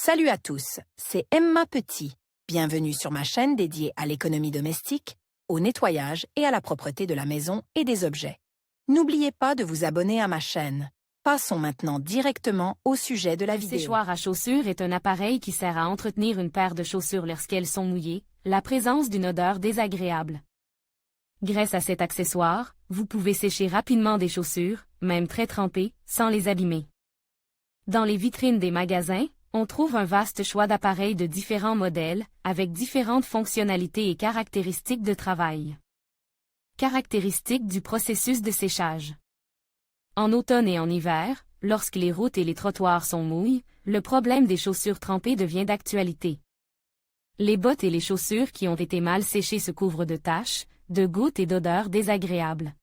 Salut à tous, c'est Emma Petit. Bienvenue sur ma chaîne dédiée à l'économie domestique, au nettoyage et à la propreté de la maison et des objets. N'oubliez pas de vous abonner à ma chaîne. Passons maintenant directement au sujet de la vidéo. Un séchoir à chaussures est un appareil qui sert à entretenir une paire de chaussures lorsqu'elles sont mouillées, la présence d'une odeur désagréable. Grâce à cet accessoire, vous pouvez sécher rapidement des chaussures, même très trempées, sans les abîmer. Dans les vitrines des magasins, on trouve un vaste choix d'appareils de différents modèles, avec différentes fonctionnalités et caractéristiques de travail. Caractéristiques du processus de séchage. En automne et en hiver, lorsque les routes et les trottoirs sont mouillés, le problème des chaussures trempées devient d'actualité. Les bottes et les chaussures qui ont été mal séchées se couvrent de taches, de gouttes et d'odeurs désagréables.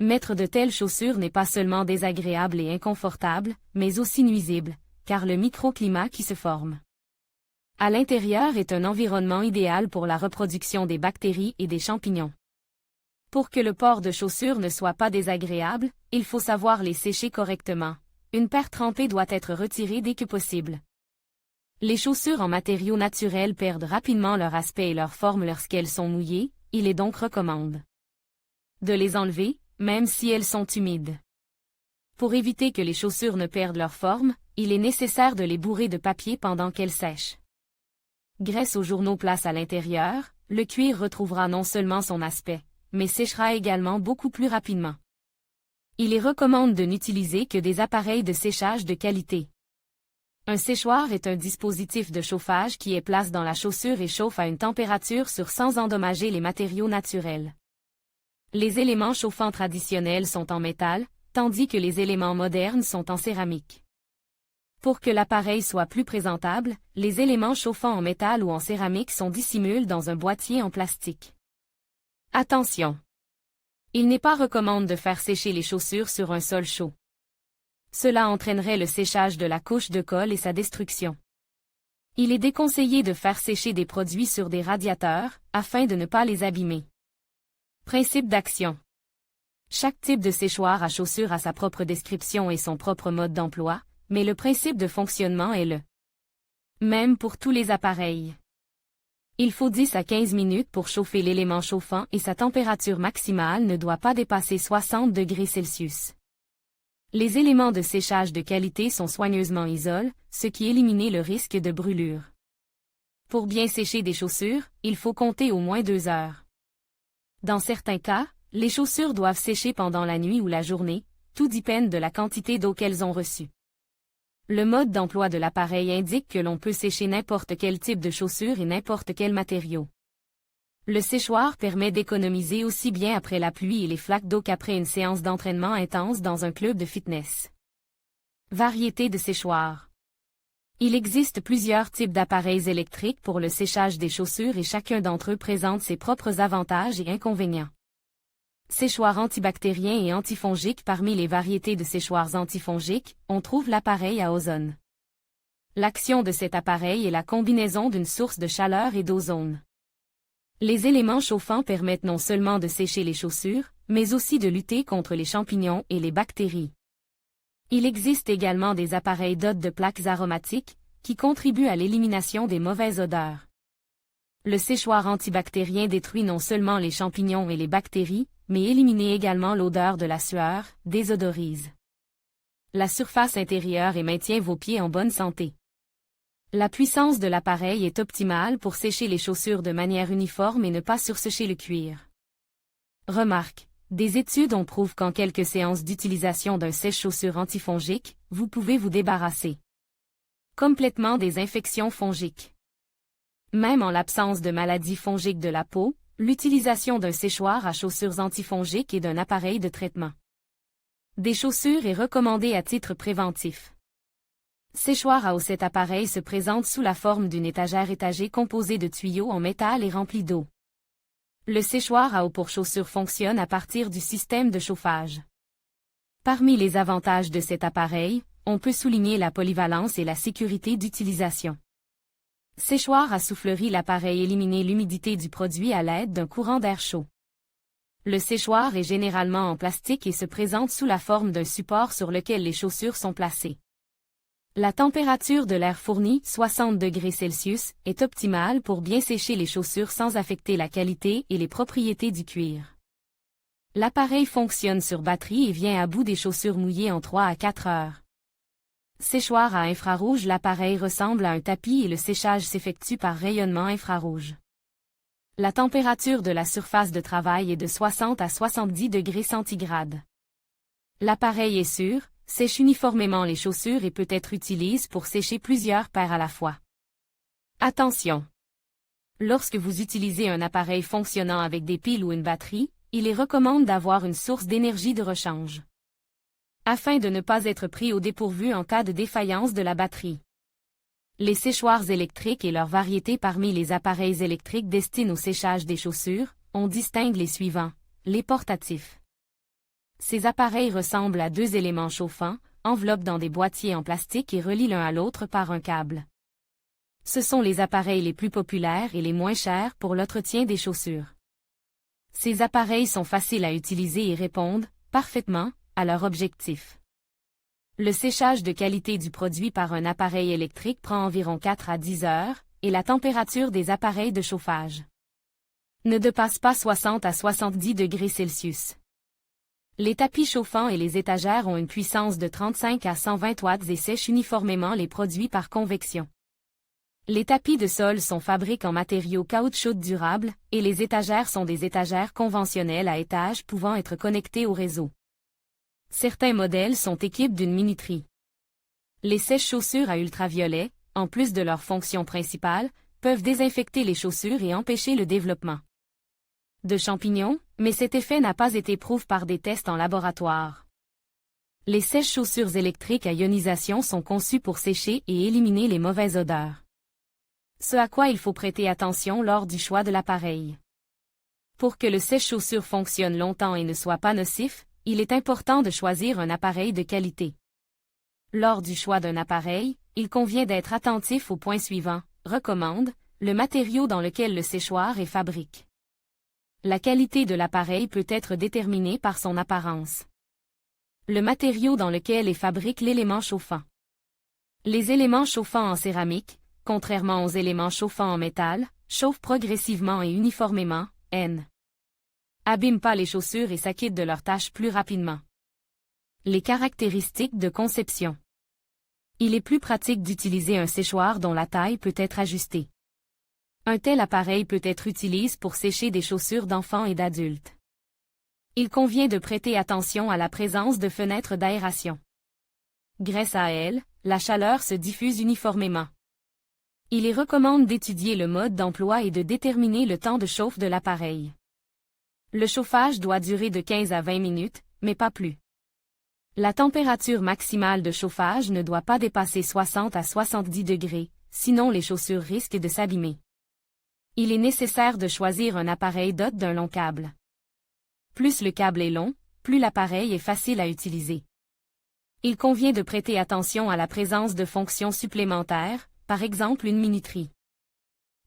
Mettre de telles chaussures n'est pas seulement désagréable et inconfortable, mais aussi nuisible, car le microclimat qui se forme à l'intérieur est un environnement idéal pour la reproduction des bactéries et des champignons. Pour que le port de chaussures ne soit pas désagréable, il faut savoir les sécher correctement. Une paire trempée doit être retirée dès que possible. Les chaussures en matériaux naturels perdent rapidement leur aspect et leur forme lorsqu'elles sont mouillées, il est donc recommandé de les enlever, même si elles sont humides. Pour éviter que les chaussures ne perdent leur forme, il est nécessaire de les bourrer de papier pendant qu'elles sèchent. Grâce aux journaux place à l'intérieur, le cuir retrouvera non seulement son aspect, mais séchera également beaucoup plus rapidement. Il est recommandé de n'utiliser que des appareils de séchage de qualité. Un séchoir est un dispositif de chauffage qui est placé dans la chaussure et chauffe à une température sans endommager les matériaux naturels. Les éléments chauffants traditionnels sont en métal, tandis que les éléments modernes sont en céramique. Pour que l'appareil soit plus présentable, les éléments chauffants en métal ou en céramique sont dissimulés dans un boîtier en plastique. Attention! Il n'est pas recommandé de faire sécher les chaussures sur un sol chaud. Cela entraînerait le séchage de la couche de colle et sa destruction. Il est déconseillé de faire sécher des produits sur des radiateurs, afin de ne pas les abîmer. Principe d'action. Chaque type de séchoir à chaussures a sa propre description et son propre mode d'emploi, mais le principe de fonctionnement est le même pour tous les appareils. Il faut 10 à 15 minutes pour chauffer l'élément chauffant et sa température maximale ne doit pas dépasser 60 degrés Celsius. Les éléments de séchage de qualité sont soigneusement isolés, ce qui élimine le risque de brûlure. Pour bien sécher des chaussures, il faut compter au moins 2 heures. Dans certains cas, les chaussures doivent sécher pendant la nuit ou la journée, tout dépend de la quantité d'eau qu'elles ont reçue. Le mode d'emploi de l'appareil indique que l'on peut sécher n'importe quel type de chaussures et n'importe quel matériau. Le séchoir permet d'économiser aussi bien après la pluie et les flaques d'eau qu'après une séance d'entraînement intense dans un club de fitness. Variété de séchoirs. Il existe plusieurs types d'appareils électriques pour le séchage des chaussures et chacun d'entre eux présente ses propres avantages et inconvénients. Séchoir antibactérien et antifongique. Parmi les variétés de séchoirs antifongiques, on trouve l'appareil à ozone. L'action de cet appareil est la combinaison d'une source de chaleur et d'ozone. Les éléments chauffants permettent non seulement de sécher les chaussures, mais aussi de lutter contre les champignons et les bactéries. Il existe également des appareils d'hôtes de plaques aromatiques, qui contribuent à l'élimination des mauvaises odeurs. Le séchoir antibactérien détruit non seulement les champignons et les bactéries, mais élimine également l'odeur de la sueur, désodorise la surface intérieure et maintient vos pieds en bonne santé. La puissance de l'appareil est optimale pour sécher les chaussures de manière uniforme et ne pas sursécher le cuir. Remarque, des études ont prouvé qu'en quelques séances d'utilisation d'un sèche-chaussures antifongique, vous pouvez vous débarrasser complètement des infections fongiques. Même en l'absence de maladies fongiques de la peau, l'utilisation d'un séchoir à chaussures antifongiques et d'un appareil de traitement des chaussures est recommandée à titre préventif. Séchoir à eau. Cet appareil se présente sous la forme d'une étagère étagée composée de tuyaux en métal et remplie d'eau. Le séchoir à eau pour chaussures fonctionne à partir du système de chauffage. Parmi les avantages de cet appareil, on peut souligner la polyvalence et la sécurité d'utilisation. Séchoir à soufflerie. L'appareil élimine l'humidité du produit à l'aide d'un courant d'air chaud. Le séchoir est généralement en plastique et se présente sous la forme d'un support sur lequel les chaussures sont placées. La température de l'air fourni, 60 degrés Celsius, est optimale pour bien sécher les chaussures sans affecter la qualité et les propriétés du cuir. L'appareil fonctionne sur batterie et vient à bout des chaussures mouillées en 3 à 4 heures. Séchoir à infrarouge. L'appareil ressemble à un tapis et le séchage s'effectue par rayonnement infrarouge. La température de la surface de travail est de 60 à 70 degrés centigrades. L'appareil est sûr, sèche uniformément les chaussures et peut être utilisé pour sécher plusieurs paires à la fois. Attention! Lorsque vous utilisez un appareil fonctionnant avec des piles ou une batterie, il est recommandé d'avoir une source d'énergie de rechange, afin de ne pas être pris au dépourvu en cas de défaillance de la batterie. Les séchoirs électriques et leurs variétés. Parmi les appareils électriques destinés au séchage des chaussures, on distingue les suivants, les portatifs. Ces appareils ressemblent à deux éléments chauffants, enveloppent dans des boîtiers en plastique et relient l'un à l'autre par un câble. Ce sont les appareils les plus populaires et les moins chers pour l'entretien des chaussures. Ces appareils sont faciles à utiliser et répondent, parfaitement, à leur objectif. Le séchage de qualité du produit par un appareil électrique prend environ 4 à 10 heures, et la température des appareils de chauffage ne dépasse pas 60 à 70 degrés Celsius. Les tapis chauffants et les étagères ont une puissance de 35 à 120 watts et sèchent uniformément les produits par convection. Les tapis de sol sont fabriqués en matériaux caoutchouc durables, et les étagères sont des étagères conventionnelles à étages pouvant être connectées au réseau. Certains modèles sont équipés d'une minuterie. Les sèche-chaussures à ultraviolet, en plus de leur fonction principale, peuvent désinfecter les chaussures et empêcher le développement de champignons, mais cet effet n'a pas été prouvé par des tests en laboratoire. Les sèche-chaussures électriques à ionisation sont conçues pour sécher et éliminer les mauvaises odeurs. Ce à quoi il faut prêter attention lors du choix de l'appareil. Pour que le sèche-chaussures fonctionne longtemps et ne soit pas nocif, il est important de choisir un appareil de qualité. Lors du choix d'un appareil, il convient d'être attentif aux points suivants. Recommande, le matériau dans lequel le séchoir est fabriqué. La qualité de l'appareil peut être déterminée par son apparence. Le matériau dans lequel est fabriqué l'élément chauffant. Les éléments chauffants en céramique, contrairement aux éléments chauffants en métal, chauffent progressivement et uniformément, abîment pas les chaussures et s'acquittent de leurs tâches plus rapidement. Les caractéristiques de conception. Il est plus pratique d'utiliser un séchoir dont la taille peut être ajustée. Un tel appareil peut être utilisé pour sécher des chaussures d'enfants et d'adultes. Il convient de prêter attention à la présence de fenêtres d'aération. Grâce à elles, la chaleur se diffuse uniformément. Il est recommandé d'étudier le mode d'emploi et de déterminer le temps de chauffe de l'appareil. Le chauffage doit durer de 15 à 20 minutes, mais pas plus. La température maximale de chauffage ne doit pas dépasser 60 à 70 degrés, sinon les chaussures risquent de s'abîmer. Il est nécessaire de choisir un appareil doté d'un long câble. Plus le câble est long, plus l'appareil est facile à utiliser. Il convient de prêter attention à la présence de fonctions supplémentaires, par exemple une minuterie.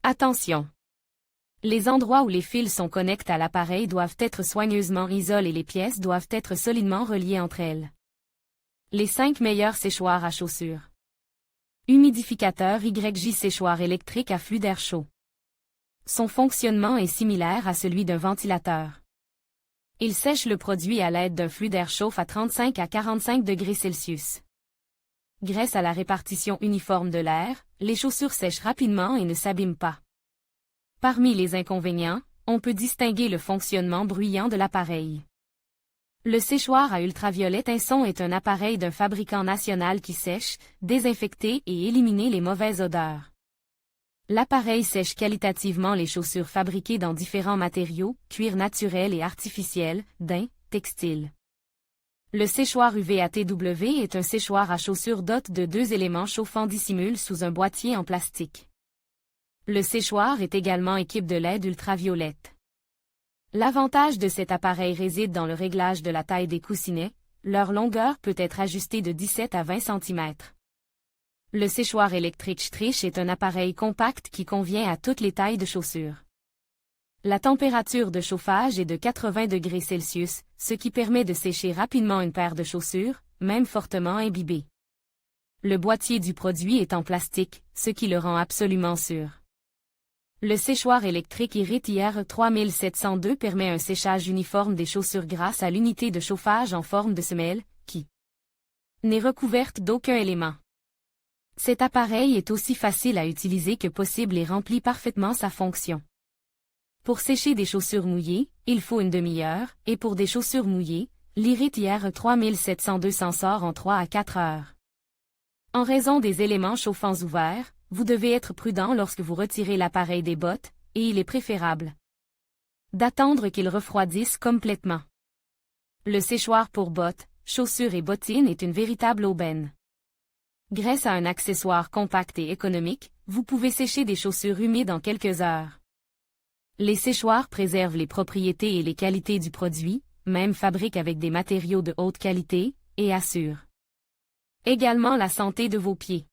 Attention! Les endroits où les fils sont connectés à l'appareil doivent être soigneusement isolés et les pièces doivent être solidement reliées entre elles. Les 5 meilleurs séchoirs à chaussures. Humidificateur YJ séchoir électrique à flux d'air chaud. Son fonctionnement est similaire à celui d'un ventilateur. Il sèche le produit à l'aide d'un flux d'air chaud à 35 à 45 degrés Celsius. Grâce à la répartition uniforme de l'air, les chaussures sèchent rapidement et ne s'abîment pas. Parmi les inconvénients, on peut distinguer le fonctionnement bruyant de l'appareil. Le séchoir à ultraviolet Tinson est un appareil d'un fabricant national qui sèche, désinfecte et élimine les mauvaises odeurs. L'appareil sèche qualitativement les chaussures fabriquées dans différents matériaux, cuir naturel et artificiel, daim, textile. Le séchoir UVATW est un séchoir à chaussures doté de 2 éléments chauffants dissimulés sous un boîtier en plastique. Le séchoir est également équipé de LED ultraviolette. L'avantage de cet appareil réside dans le réglage de la taille des coussinets, leur longueur peut être ajustée de 17 à 20 cm. Le séchoir électrique Strich est un appareil compact qui convient à toutes les tailles de chaussures. La température de chauffage est de 80 degrés Celsius, ce qui permet de sécher rapidement une paire de chaussures, même fortement imbibées. Le boîtier du produit est en plastique, ce qui le rend absolument sûr. Le séchoir électrique Irit IR 3702 permet un séchage uniforme des chaussures grâce à l'unité de chauffage en forme de semelle, qui n'est recouverte d'aucun élément. Cet appareil est aussi facile à utiliser que possible et remplit parfaitement sa fonction. Pour sécher des chaussures mouillées, il faut une demi-heure, et pour des chaussures mouillées, l'Irit IR 3702 s'en sort en 3 à 4 heures. En raison des éléments chauffants ouverts, vous devez être prudent lorsque vous retirez l'appareil des bottes, et il est préférable d'attendre qu'il refroidisse complètement. Le séchoir pour bottes, chaussures et bottines est une véritable aubaine. Grâce à un accessoire compact et économique, vous pouvez sécher des chaussures humides en quelques heures. Les séchoirs préservent les propriétés et les qualités du produit, même fabriquent avec des matériaux de haute qualité, et assurent également la santé de vos pieds.